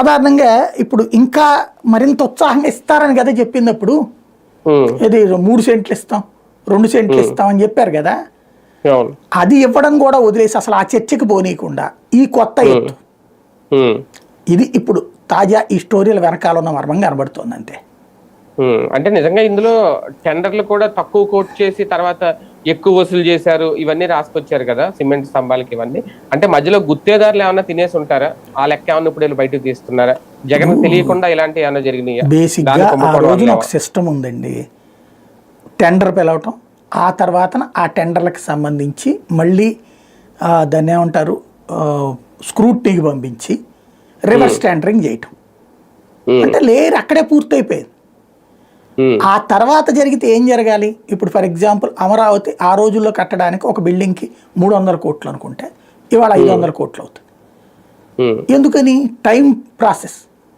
సాధారణంగా ఇప్పుడు ఇంకా మరింత ఉత్సాహంగా ఇస్తారని కదా చెప్పినప్పుడు, ఇది 3 సెంట్లు ఇస్తాం 2 సెంట్లు ఇస్తాం అని చెప్పారు కదా, అది ఇవ్వడం కూడా వదిలేసి అసలు ఆ చర్చకి పోనీయకుండా ఈ కొత్త ఎత్తు, ఇది ఇప్పుడు తాజా ఈ స్టోరీల వెనకాల ఉన్న మర్మం కనబడుతుంది అంతే. అంటే నిజంగా ఇందులో టెండర్లు కూడా తక్కువ కోట్ చేసి తర్వాత ఎక్కువ వసూలు చేశారు, ఇవన్నీ రాసుకొచ్చారు కదా సిమెంట్ స్తంభాలకి ఇవన్నీ. అంటే మధ్యలో గుత్తేదారులు ఏమన్నా తినేసి ఉంటారా? ఆ లెక్క ఏమన్నా ఇప్పుడు వీళ్ళు బయటకు తీస్తున్నారా? జగన్ తెలియకుండా ఇలాంటి ఏమన్నా జరిగినాయా? బేసిక్ గా ఆ రోజున ఒక సిస్టమ్ ఉందండి, టెండర్ పిలవటం, ఆ తర్వాత ఆ టెండర్లకు సంబంధించి మళ్ళీ దాన్ని ఏమంటారు స్క్రూట్నీకి పంపించి రివర్స్ టెండరింగ్ చేయటం, అంటే లేరు అక్కడే పూర్తయిపోయింది. ఆ తర్వాత జరిగితే ఏం జరగాలి? ఇప్పుడు ఫర్ ఎగ్జాంపుల్ అమరావతి ఆ రోజుల్లో కట్టడానికి ఒక బిల్డింగ్కి 300 కోట్లు అనుకుంటే ఇవాళ 500 కోట్లు అవుతుంది. ఎందుకని? టైం ప్రాసెస్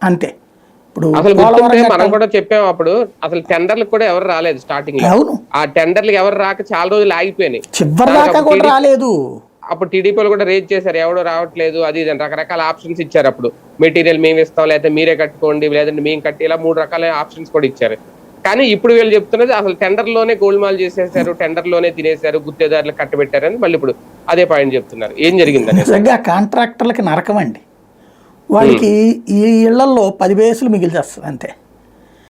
అంతే. ఇప్పుడు మనం కూడా చెప్పాము అప్పుడు, అసలు టెండర్లు కూడా ఎవరు రాలేదు స్టార్టింగ్ లో. అవును, ఆ టెండర్లు ఎవరు రాక చాలా రోజులు ఆగిపోయినాయి, చివరి దాకా కూడా రాలేదు. అప్పుడు టీడీపీలు కూడా రేజ్ చేశారు, ఎవడో రావట్లేదు అది ఇది రకరకాల ఆప్షన్స్ ఇచ్చారు. అప్పుడు మెటీరియల్ మేము ఇస్తాం, లేకపోతే మీరే కట్టుకోండి, లేదంటే మేము కట్టి, ఇలా 3 రకాల ఆప్షన్స్ కూడా ఇచ్చారు. కానీ ఇప్పుడు వీళ్ళు చెప్తున్నది అసలు టెండర్ లోనే గోల్మాల్ చేసేసారు, టెండర్ లోనే తినేశారు, గుత్తేదారులు కట్టబెట్టారు అని మళ్ళీ ఇప్పుడు అదే పాయింట్ చెప్తున్నారు. ఏం జరిగిందని? నిజంగా కాంట్రాక్టర్లకి నరకం అండి. వాళ్ళకి ఈ ఇళ్లలో 10 బేసులు మిగిలిచేస్తుంది అంతే.